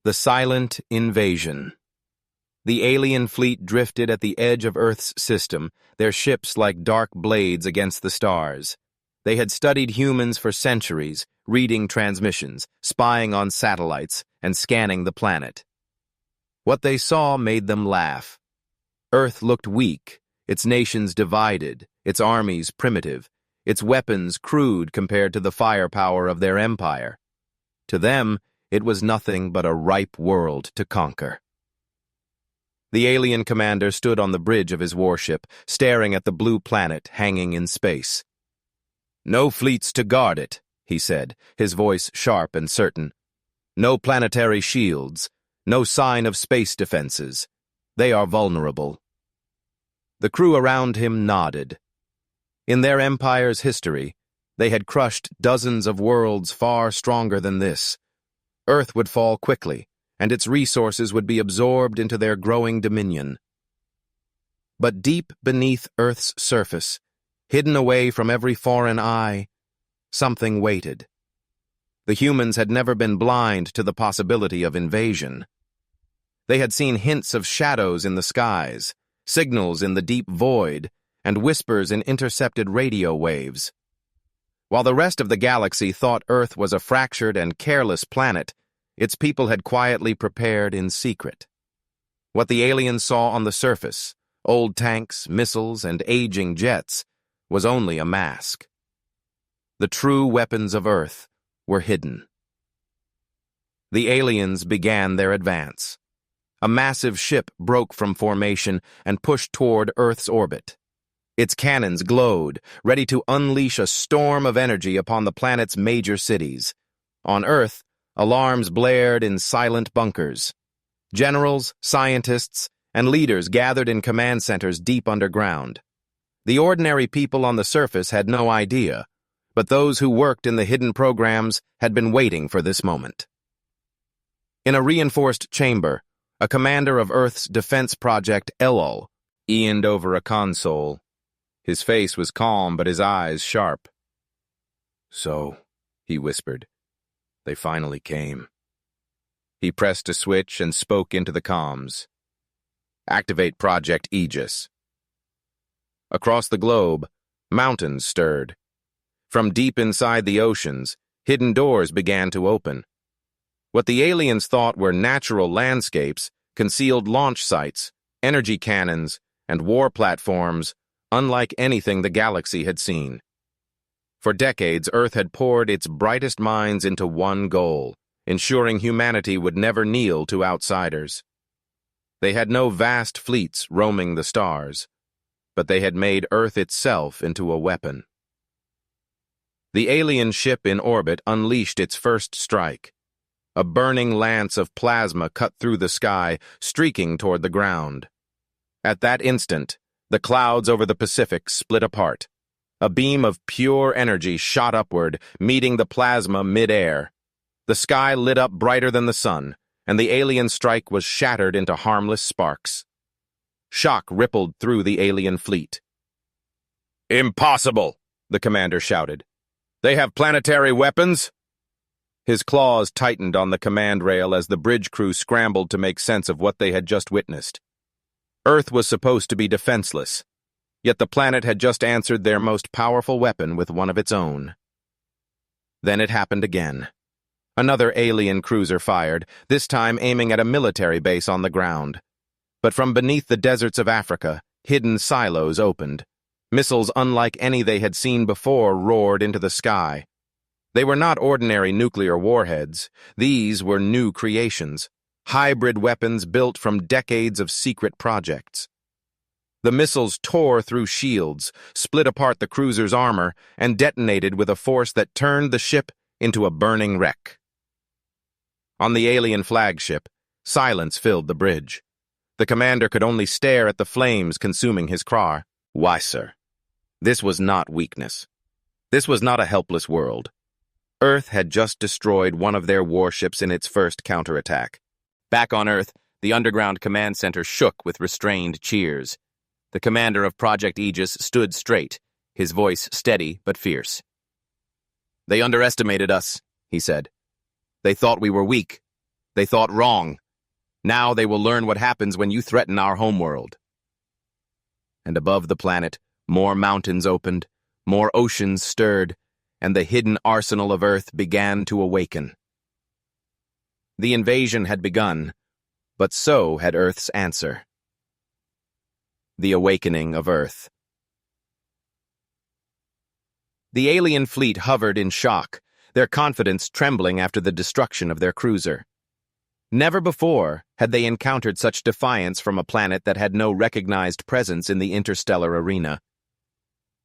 The silent invasion. The alien fleet drifted at the edge of Earth's system, their ships like dark blades against the stars. They had studied humans for centuries, reading transmissions, spying on satellites, and scanning the planet. What they saw made them laugh. Earth looked weak, its nations divided, its armies primitive, its weapons crude compared to the firepower of their empire. To them, it was nothing but a ripe world to conquer. The alien commander stood on the bridge of his warship, staring at the blue planet hanging in space. "No fleets to guard it," he said, his voice sharp and certain. "No planetary shields, no sign of space defenses. They are vulnerable." The crew around him nodded. In their empire's history, they had crushed dozens of worlds far stronger than this. Earth would fall quickly, and its resources would be absorbed into their growing dominion. But deep beneath Earth's surface, hidden away from every foreign eye, something waited. The humans had never been blind to the possibility of invasion. They had seen hints of shadows in the skies, signals in the deep void, and whispers in intercepted radio waves. While the rest of the galaxy thought Earth was a fractured and careless planet, its people had quietly prepared in secret. What the aliens saw on the surface, old tanks, missiles, and aging jets, was only a mask. The true weapons of Earth were hidden. The aliens began their advance. A massive ship broke from formation and pushed toward Earth's orbit. Its cannons glowed, ready to unleash a storm of energy upon the planet's major cities. On Earth, alarms blared in silent bunkers. Generals, scientists, and leaders gathered in command centers deep underground. The ordinary people on the surface had no idea, but those who worked in the hidden programs had been waiting for this moment. In a reinforced chamber, a commander of Earth's defense project, Elul, leaned over a console. His face was calm, but his eyes sharp. "So," he whispered, "they finally came." He pressed a switch and spoke into the comms. "Activate Project Aegis." Across the globe, mountains stirred. From deep inside the oceans, hidden doors began to open. What the aliens thought were natural landscapes concealed launch sites, energy cannons, and war platforms unlike anything the galaxy had seen. For decades, Earth had poured its brightest minds into one goal, ensuring humanity would never kneel to outsiders. They had no vast fleets roaming the stars, but they had made Earth itself into a weapon. The alien ship in orbit unleashed its first strike. A burning lance of plasma cut through the sky, streaking toward the ground. At that instant, the clouds over the Pacific split apart. A beam of pure energy shot upward, meeting the plasma mid-air. The sky lit up brighter than the sun, and the alien strike was shattered into harmless sparks. Shock rippled through the alien fleet. "Impossible!" the commander shouted. "They have planetary weapons?" His claws tightened on the command rail as the bridge crew scrambled to make sense of what they had just witnessed. Earth was supposed to be defenseless, yet the planet had just answered their most powerful weapon with one of its own. Then it happened again. Another alien cruiser fired, this time aiming at a military base on the ground. But from beneath the deserts of Africa, hidden silos opened. Missiles unlike any they had seen before roared into the sky. They were not ordinary nuclear warheads. These were new creations. Hybrid weapons built from decades of secret projects. The missiles tore through shields, split apart the cruiser's armor, and detonated with a force that turned the ship into a burning wreck. On the alien flagship, silence filled the bridge. The commander could only stare at the flames consuming his car. "Why, sir? This was not weakness. This was not a helpless world. Earth had just destroyed one of their warships in its first counterattack. Back on Earth, the underground command center shook with restrained cheers. The commander of Project Aegis stood straight, his voice steady but fierce. "They underestimated us," he said. "They thought we were weak. They thought wrong. Now they will learn what happens when you threaten our homeworld. And above the planet, more mountains opened, more oceans stirred, and the hidden arsenal of Earth began to awaken. The invasion had begun, but so had Earth's answer. The awakening of Earth. The alien fleet hovered in shock, their confidence trembling after the destruction of their cruiser. Never before had they encountered such defiance from a planet that had no recognized presence in the interstellar arena.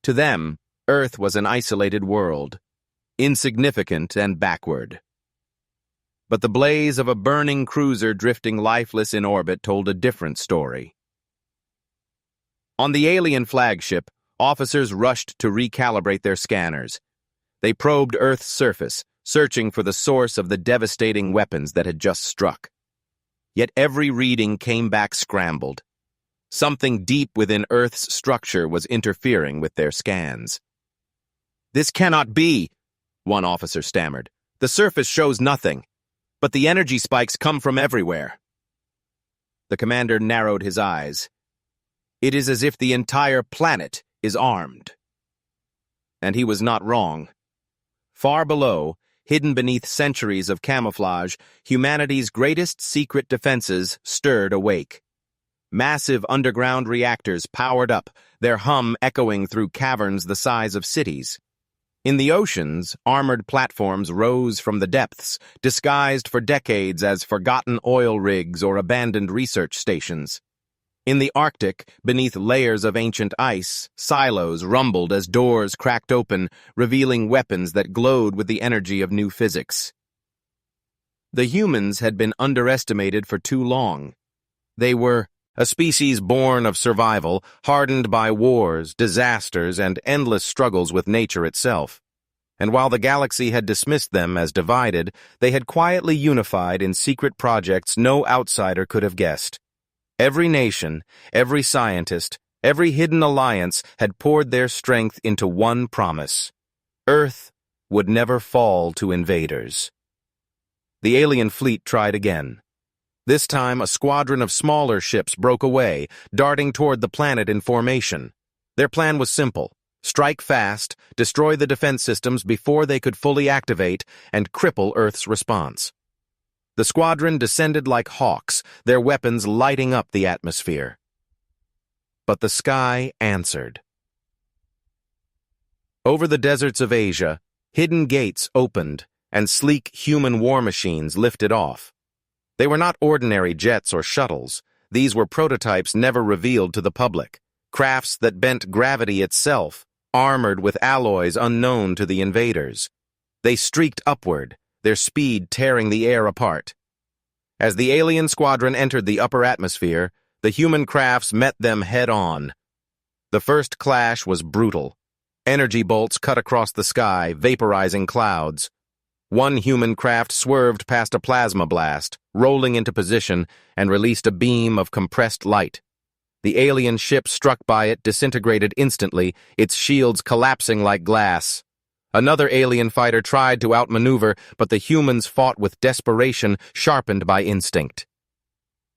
To them, Earth was an isolated world, insignificant and backward. But the blaze of a burning cruiser drifting lifeless in orbit told a different story. On the alien flagship, officers rushed to recalibrate their scanners. They probed Earth's surface, searching for the source of the devastating weapons that had just struck. Yet every reading came back scrambled. Something deep within Earth's structure was interfering with their scans. "This cannot be," one officer stammered. "The surface shows nothing, but the energy spikes come from everywhere." The commander narrowed his eyes. "It is as if the entire planet is armed." And he was not wrong. Far below, hidden beneath centuries of camouflage, humanity's greatest secret defenses stirred awake. Massive underground reactors powered up, their hum echoing through caverns the size of cities. In the oceans, armored platforms rose from the depths, disguised for decades as forgotten oil rigs or abandoned research stations. In the Arctic, beneath layers of ancient ice, silos rumbled as doors cracked open, revealing weapons that glowed with the energy of new physics. The humans had been underestimated for too long. They were a species born of survival, hardened by wars, disasters, and endless struggles with nature itself. And while the galaxy had dismissed them as divided, they had quietly unified in secret projects no outsider could have guessed. Every nation, every scientist, every hidden alliance had poured their strength into one promise: Earth would never fall to invaders. The alien fleet tried again. This time, a squadron of smaller ships broke away, darting toward the planet in formation. Their plan was simple: strike fast, destroy the defense systems before they could fully activate, and cripple Earth's response. The squadron descended like hawks, their weapons lighting up the atmosphere. But the sky answered. Over the deserts of Asia, hidden gates opened, and sleek human war machines lifted off. They were not ordinary jets or shuttles. These were prototypes never revealed to the public, crafts that bent gravity itself, armored with alloys unknown to the invaders. They streaked upward, their speed tearing the air apart. As the alien squadron entered the upper atmosphere, the human crafts met them head-on. The first clash was brutal. Energy bolts cut across the sky, vaporizing clouds. One human craft swerved past a plasma blast, rolling into position, and released a beam of compressed light. The alien ship struck by it disintegrated instantly, its shields collapsing like glass. Another alien fighter tried to outmaneuver, but the humans fought with desperation, sharpened by instinct.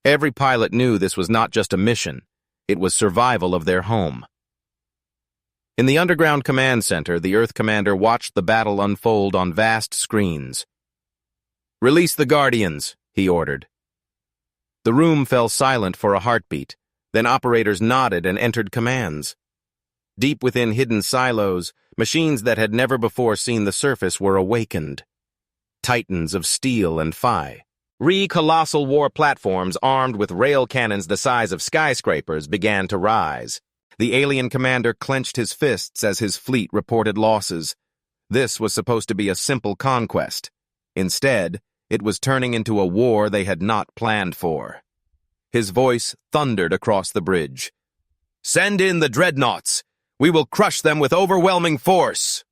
Every pilot knew this was not just a mission. It was survival of their home. In the underground command center, the Earth commander watched the battle unfold on vast screens. "Release the Guardians," he ordered. The room fell silent for a heartbeat. Then operators nodded and entered commands. Deep within hidden silos, machines that had never before seen the surface were awakened. Titans of steel and phi. Colossal war platforms armed with rail cannons the size of skyscrapers began to rise. The alien commander clenched his fists as his fleet reported losses. This was supposed to be a simple conquest. Instead, it was turning into a war they had not planned for. His voice thundered across the bridge. "Send in the dreadnoughts! We will crush them with overwhelming force!"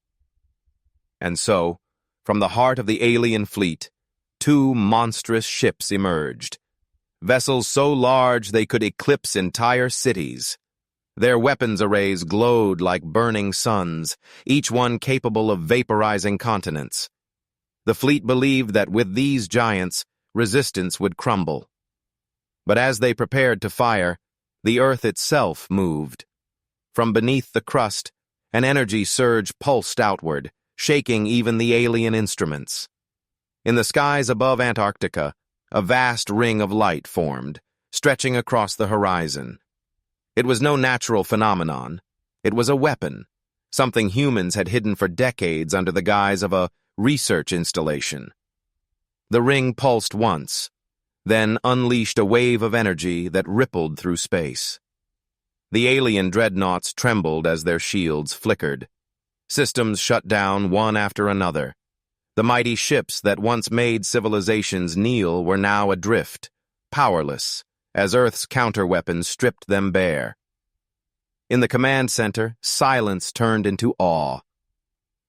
And so, from the heart of the alien fleet, two monstrous ships emerged. Vessels so large they could eclipse entire cities. Their weapons arrays glowed like burning suns, each one capable of vaporizing continents. The fleet believed that with these giants, resistance would crumble. But as they prepared to fire, the Earth itself moved. From beneath the crust, an energy surge pulsed outward, shaking even the alien instruments. In the skies above Antarctica, a vast ring of light formed, stretching across the horizon. It was no natural phenomenon. It was a weapon, something humans had hidden for decades under the guise of a research installation. The ring pulsed once, then unleashed a wave of energy that rippled through space. The alien dreadnoughts trembled as their shields flickered. Systems shut down one after another. The mighty ships that once made civilizations kneel were now adrift, powerless, as Earth's counterweapons stripped them bare. In the command center, silence turned into awe.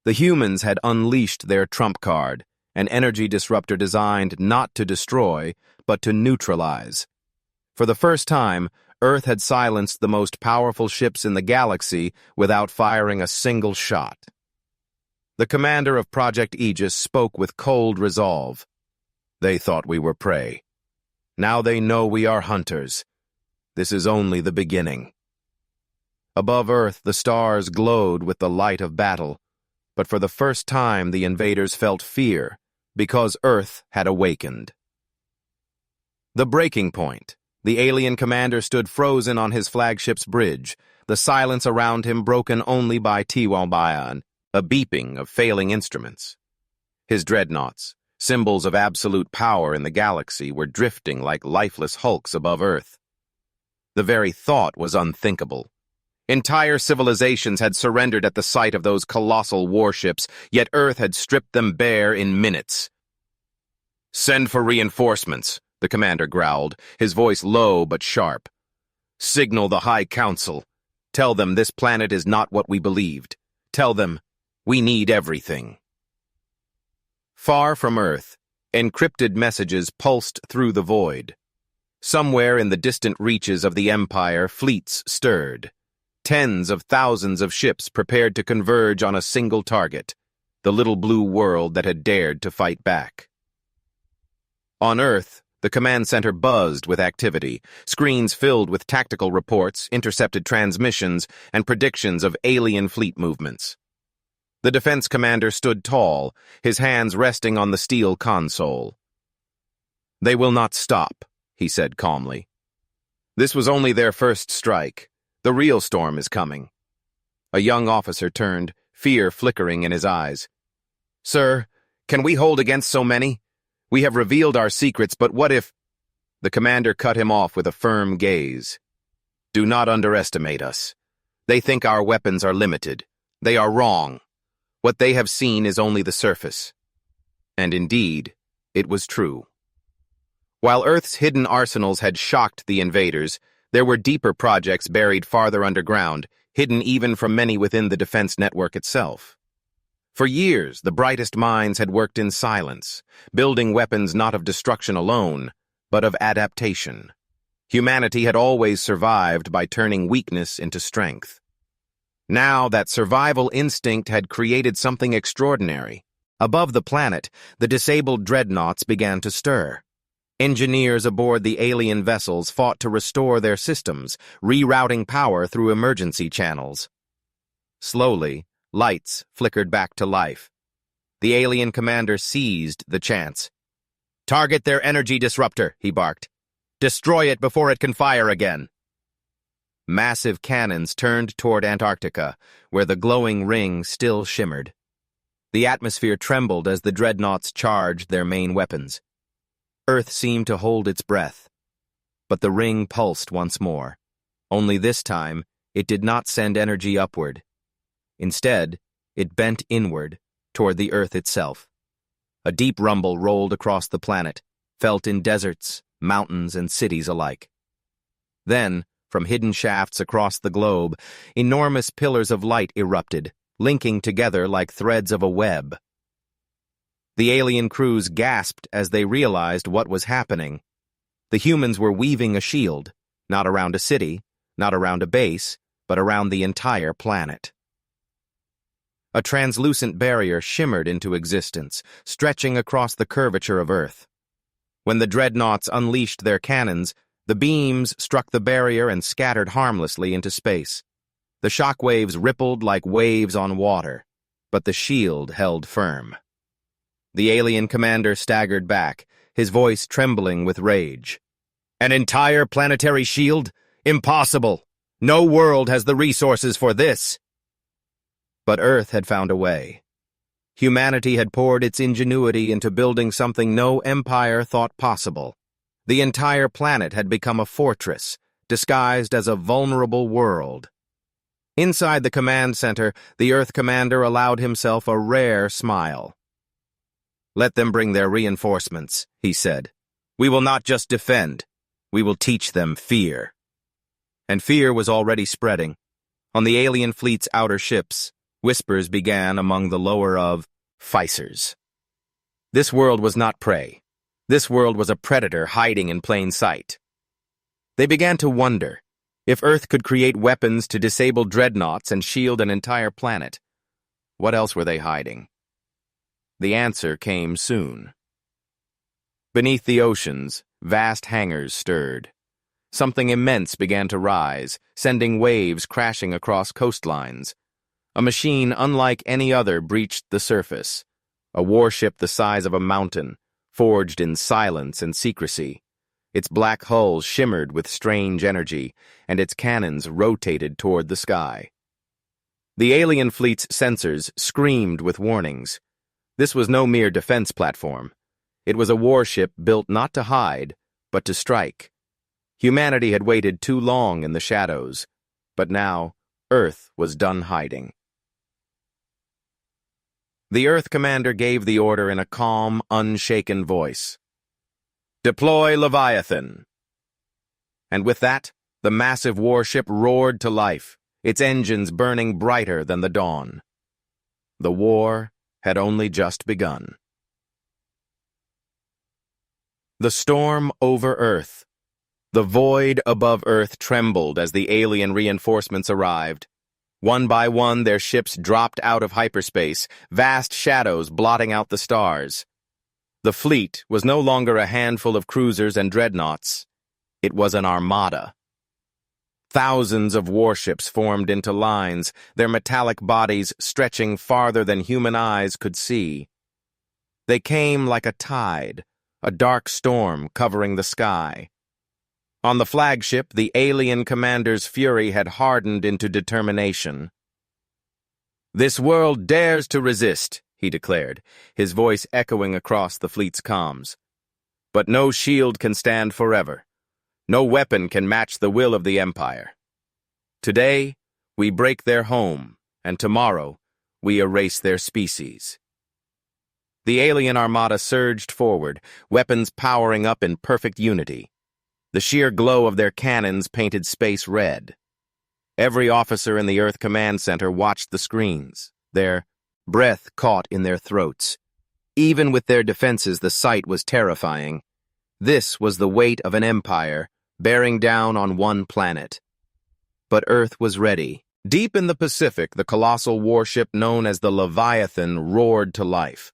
The humans had unleashed their trump card, an energy disruptor designed not to destroy, but to neutralize. For the first time, Earth had silenced the most powerful ships in the galaxy without firing a single shot. The commander of Project Aegis spoke with cold resolve. They thought we were prey. Now they know we are hunters. This is only the beginning. Above Earth, the stars glowed with the light of battle, but for the first time the invaders felt fear, because Earth had awakened. The breaking point. The alien commander stood frozen on his flagship's bridge, the silence around him broken only by Tiwalbayan, a beeping of failing instruments. His dreadnoughts, symbols of absolute power in the galaxy, were drifting like lifeless hulks above Earth. The very thought was unthinkable. Entire civilizations had surrendered at the sight of those colossal warships, yet Earth had stripped them bare in minutes. "Send for reinforcements," the commander growled, his voice low but sharp. "Signal the High Council. Tell them this planet is not what we believed. Tell them we need everything." Far from Earth, encrypted messages pulsed through the void. Somewhere in the distant reaches of the Empire, fleets stirred. Tens of thousands of ships prepared to converge on a single target, the little blue world that had dared to fight back. On Earth, the command center buzzed with activity, screens filled with tactical reports, intercepted transmissions, and predictions of alien fleet movements. The defense commander stood tall, his hands resting on the steel console. "They will not stop," he said calmly. "This was only their first strike. The real storm is coming." A young officer turned, fear flickering in his eyes. "Sir, can we hold against so many? We have revealed our secrets, but what if—" The commander cut him off with a firm gaze. "Do not underestimate us. They think our weapons are limited. They are wrong. What they have seen is only the surface." And indeed, it was true. While Earth's hidden arsenals had shocked the invaders, there were deeper projects buried farther underground, hidden even from many within the defense network itself. For years, the brightest minds had worked in silence, building weapons not of destruction alone, but of adaptation. Humanity had always survived by turning weakness into strength. Now that survival instinct had created something extraordinary. Above the planet, the disabled dreadnoughts began to stir. Engineers aboard the alien vessels fought to restore their systems, rerouting power through emergency channels. Slowly, lights flickered back to life. The alien commander seized the chance. "Target their energy disruptor," he barked. "Destroy it before it can fire again." Massive cannons turned toward Antarctica, where the glowing ring still shimmered. The atmosphere trembled as the dreadnoughts charged their main weapons. Earth seemed to hold its breath. But the ring pulsed once more. Only this time, it did not send energy upward. Instead, it bent inward, toward the Earth itself. A deep rumble rolled across the planet, felt in deserts, mountains, and cities alike. Then, from hidden shafts across the globe, enormous pillars of light erupted, linking together like threads of a web. The alien crews gasped as they realized what was happening. The humans were weaving a shield, not around a city, not around a base, but around the entire planet. A translucent barrier shimmered into existence, stretching across the curvature of Earth. When the dreadnoughts unleashed their cannons, the beams struck the barrier and scattered harmlessly into space. The shockwaves rippled like waves on water, but the shield held firm. The alien commander staggered back, his voice trembling with rage. "An entire planetary shield? Impossible! No world has the resources for this!" But Earth had found a way. Humanity had poured its ingenuity into building something no empire thought possible. The entire planet had become a fortress, disguised as a vulnerable world. Inside the command center, the Earth commander allowed himself a rare smile. "Let them bring their reinforcements," he said. "We will not just defend. We will teach them fear." And fear was already spreading. On the alien fleet's outer ships, whispers began among the lower of fiercest. This world was not prey. This world was a predator hiding in plain sight. They began to wonder, if Earth could create weapons to disable dreadnoughts and shield an entire planet, what else were they hiding? The answer came soon. Beneath the oceans, vast hangars stirred. Something immense began to rise, sending waves crashing across coastlines. A machine unlike any other breached the surface, a warship the size of a mountain, forged in silence and secrecy. Its black hull shimmered with strange energy, and its cannons rotated toward the sky. The alien fleet's sensors screamed with warnings. This was no mere defense platform. It was a warship built not to hide, but to strike. Humanity had waited too long in the shadows, but now Earth was done hiding. The Earth commander gave the order in a calm, unshaken voice. "Deploy Leviathan." And with that, the massive warship roared to life, its engines burning brighter than the dawn. The war had only just begun. The storm over Earth. The void above Earth trembled as the alien reinforcements arrived. One by one, their ships dropped out of hyperspace, vast shadows blotting out the stars. The fleet was no longer a handful of cruisers and dreadnoughts. It was an armada. Thousands of warships formed into lines, their metallic bodies stretching farther than human eyes could see. They came like a tide, a dark storm covering the sky. On the flagship, the alien commander's fury had hardened into determination. "This world dares to resist," he declared, his voice echoing across the fleet's comms. "But no shield can stand forever. No weapon can match the will of the Empire. Today, we break their home, and tomorrow, we erase their species." The alien armada surged forward, weapons powering up in perfect unity. The sheer glow of their cannons painted space red. Every officer in the Earth Command Center watched the screens, their breath caught in their throats. Even with their defenses, the sight was terrifying. This was the weight of an empire, bearing down on one planet. But Earth was ready. Deep in the Pacific, the colossal warship known as the Leviathan roared to life.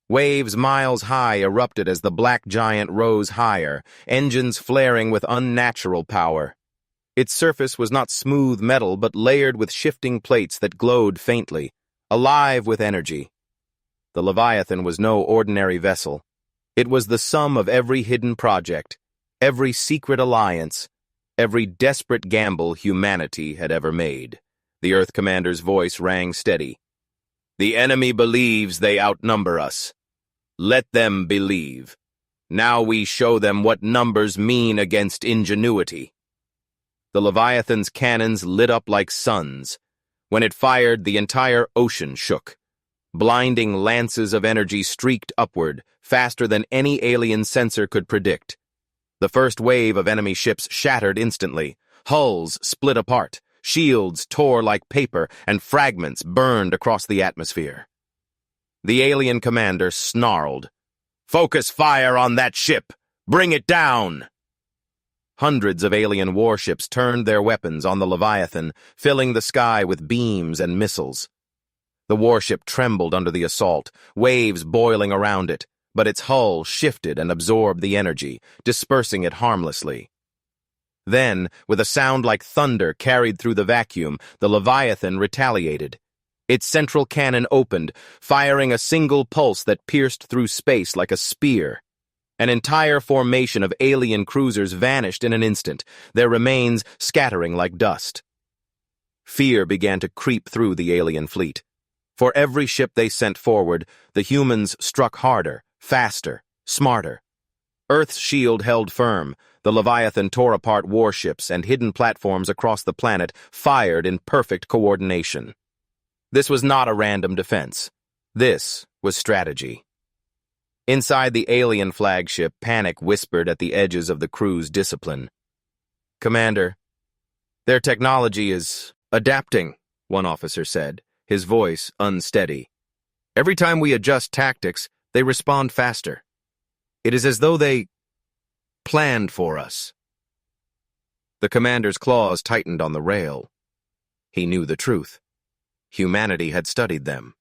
Waves miles high erupted as the black giant rose higher, engines flaring with unnatural power. Its surface was not smooth metal, but layered with shifting plates that glowed faintly, alive with energy. The Leviathan was no ordinary vessel. It was the sum of every hidden project, every secret alliance, every desperate gamble humanity had ever made. The Earth commander's voice rang steady. "The enemy believes they outnumber us. Let them believe. Now we show them what numbers mean against ingenuity." The Leviathan's cannons lit up like suns. When it fired, the entire ocean shook. Blinding lances of energy streaked upward, faster than any alien sensor could predict. The first wave of enemy ships shattered instantly. Hulls split apart, shields tore like paper, and fragments burned across the atmosphere. The alien commander snarled, "Focus fire on that ship! Bring it down!" Hundreds of alien warships turned their weapons on the Leviathan, filling the sky with beams and missiles. The warship trembled under the assault, waves boiling around it, but its hull shifted and absorbed the energy, dispersing it harmlessly. Then, with a sound like thunder carried through the vacuum, the Leviathan retaliated. Its central cannon opened, firing a single pulse that pierced through space like a spear. An entire formation of alien cruisers vanished in an instant, their remains scattering like dust. Fear began to creep through the alien fleet. For every ship they sent forward, the humans struck harder, faster, smarter. Earth's shield held firm. The Leviathan tore apart warships, and hidden platforms across the planet fired in perfect coordination. This was not a random defense. This was strategy. Inside the alien flagship, panic whispered at the edges of the crew's discipline. "Commander, their technology is adapting," one officer said, his voice unsteady. "Every time we adjust tactics, they respond faster. It is as though they planned for us." The commander's claws tightened on the rail. He knew the truth. Humanity had studied them.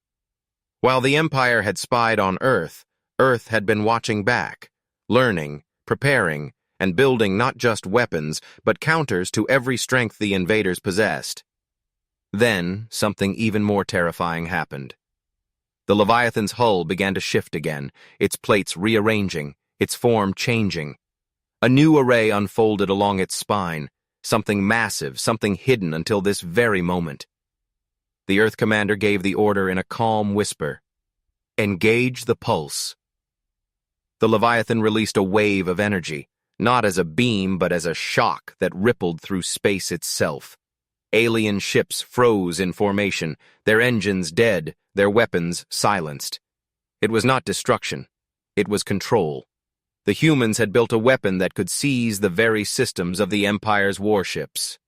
While the Empire had spied on Earth, Earth had been watching back, learning, preparing, and building not just weapons, but counters to every strength the invaders possessed. Then, something even more terrifying happened. The Leviathan's hull began to shift again, its plates rearranging, its form changing. A new array unfolded along its spine, something massive, something hidden until this very moment. The Earth commander gave the order in a calm whisper. "Engage the pulse." The Leviathan released a wave of energy, not as a beam but as a shock that rippled through space itself. Alien ships froze in formation, their engines dead, their weapons silenced. It was not destruction. It was control. The humans had built a weapon that could seize the very systems of the Empire's warships.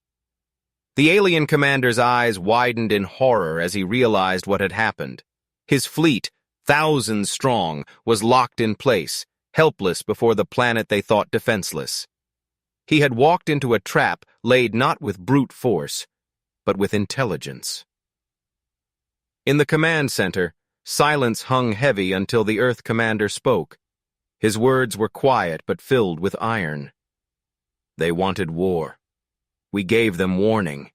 The alien commander's eyes widened in horror as he realized what had happened. His fleet, thousands strong, was locked in place, helpless before the planet they thought defenseless. He had walked into a trap laid not with brute force, but with intelligence. In the command center, silence hung heavy until the Earth commander spoke. His words were quiet but filled with iron. "They wanted war. We gave them warning.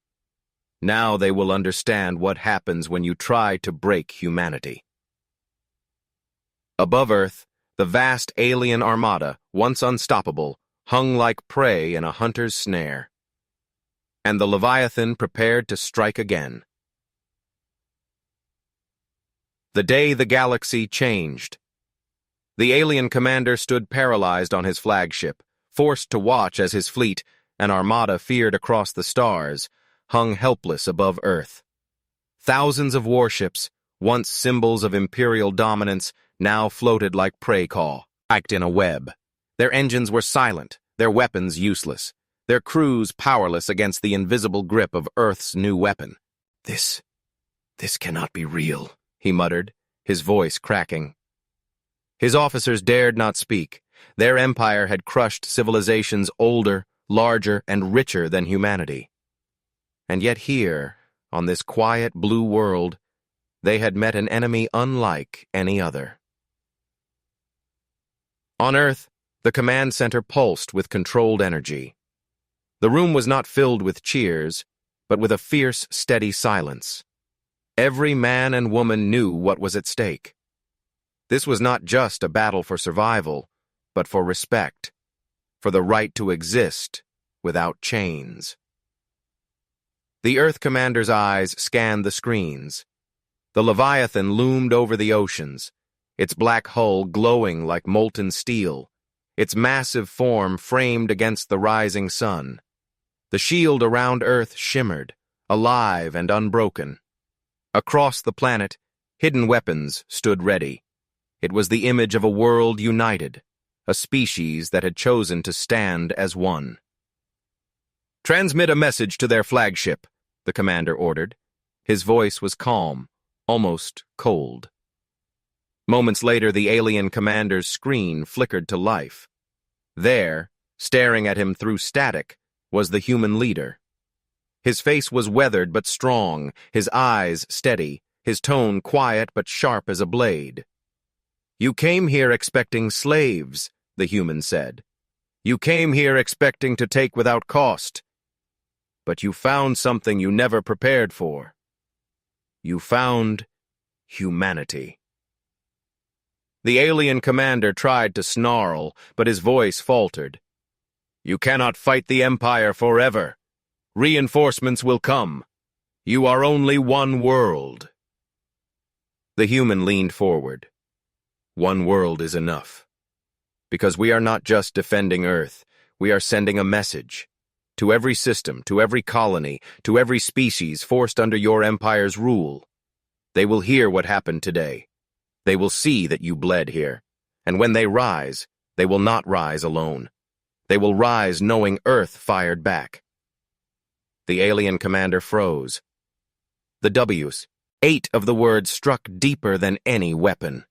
Now they will understand what happens when you try to break humanity." Above Earth, the vast alien armada, once unstoppable, hung like prey in a hunter's snare. And the Leviathan prepared to strike again. The day the galaxy changed. The alien commander stood paralyzed on his flagship, forced to watch as his fleet, an armada feared across the stars, hung helpless above Earth. Thousands of warships, once symbols of imperial dominance, now floated like prey caught in a web. Their engines were silent, their weapons useless, their crews powerless against the invisible grip of Earth's new weapon. This cannot be real," he muttered, his voice cracking. His officers dared not speak. Their empire had crushed civilizations older, larger, and richer than humanity. And yet here, on this quiet blue world, they had met an enemy unlike any other. On Earth, the command center pulsed with controlled energy. The room was not filled with cheers, but with a fierce, steady silence. Every man and woman knew what was at stake. This was not just a battle for survival, but for respect, for the right to exist without chains. The Earth commander's eyes scanned the screens. The Leviathan loomed over the oceans, its black hull glowing like molten steel, its massive form framed against the rising sun. The shield around Earth shimmered, alive and unbroken. Across the planet, hidden weapons stood ready. It was the image of a world united, a species that had chosen to stand as one. "Transmit a message to their flagship," the commander ordered. His voice was calm, almost cold. Moments later, the alien commander's screen flickered to life. There, staring at him through static, was the human leader. His face was weathered but strong, his eyes steady, his tone quiet but sharp as a blade. You came here expecting slaves, the human said. You came here expecting to take without cost. But you found something you never prepared for. You found humanity. The alien commander tried to snarl, but his voice faltered. You cannot fight the Empire forever. Reinforcements will come. You are only one world. The human leaned forward. One world is enough. Because we are not just defending Earth, we are sending a message. To every system, to every colony, to every species forced under your Empire's rule. They will hear what happened today. They will see that you bled here. And when they rise, they will not rise alone. They will rise knowing Earth fired back. The alien commander froze. The W's, 8 of the words struck deeper than any weapon.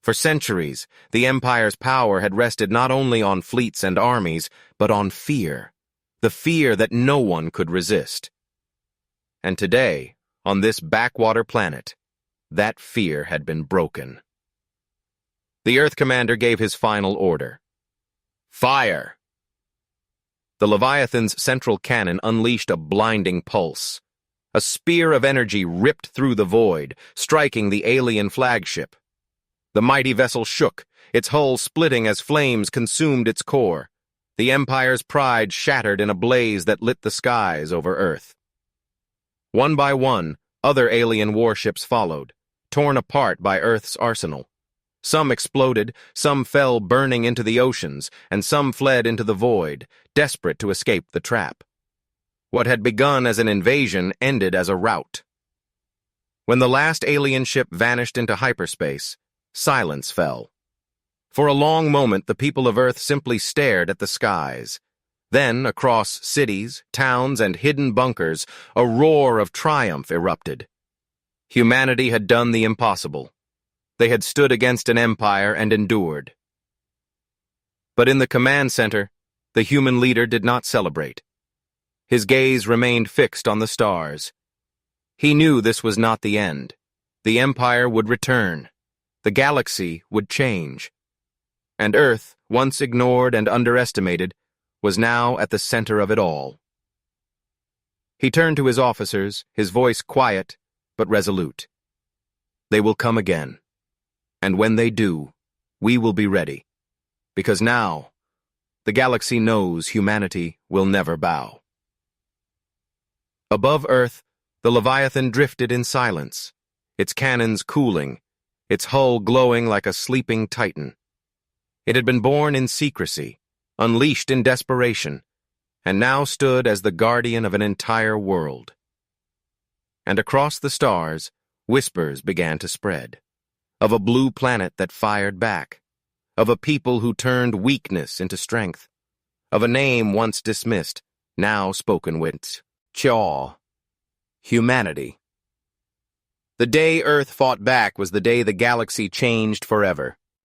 For centuries, the Empire's power had rested not only on fleets and armies, but on fear. The fear that no one could resist. And today, on this backwater planet, that fear had been broken. The Earth commander gave his final order. Fire! The Leviathan's central cannon unleashed a blinding pulse. A spear of energy ripped through the void, striking the alien flagship. The mighty vessel shook, its hull splitting as flames consumed its core. The Empire's pride shattered in a blaze that lit the skies over Earth. One by one, other alien warships followed, torn apart by Earth's arsenal. Some exploded, some fell burning into the oceans, and some fled into the void, desperate to escape the trap. What had begun as an invasion ended as a rout. When the last alien ship vanished into hyperspace, silence fell. For a long moment, the people of Earth simply stared at the skies. Then, across cities, towns, and hidden bunkers, a roar of triumph erupted. Humanity had done the impossible. They had stood against an empire and endured. But in the command center, the human leader did not celebrate. His gaze remained fixed on the stars. He knew this was not the end. The Empire would return. The galaxy would change. And Earth, once ignored and underestimated, was now at the center of it all. He turned to his officers, his voice quiet but resolute. They will come again. And when they do, we will be ready. Because now, the galaxy knows humanity will never bow. Above Earth, the Leviathan drifted in silence, its cannons cooling, its hull glowing like a sleeping titan. It had been born in secrecy, unleashed in desperation, and now stood as the guardian of an entire world. And across the stars, whispers began to spread, of a blue planet that fired back, of a people who turned weakness into strength, of a name once dismissed, now spoken with chaw. Humanity. The day Earth fought back was the day the galaxy changed forever.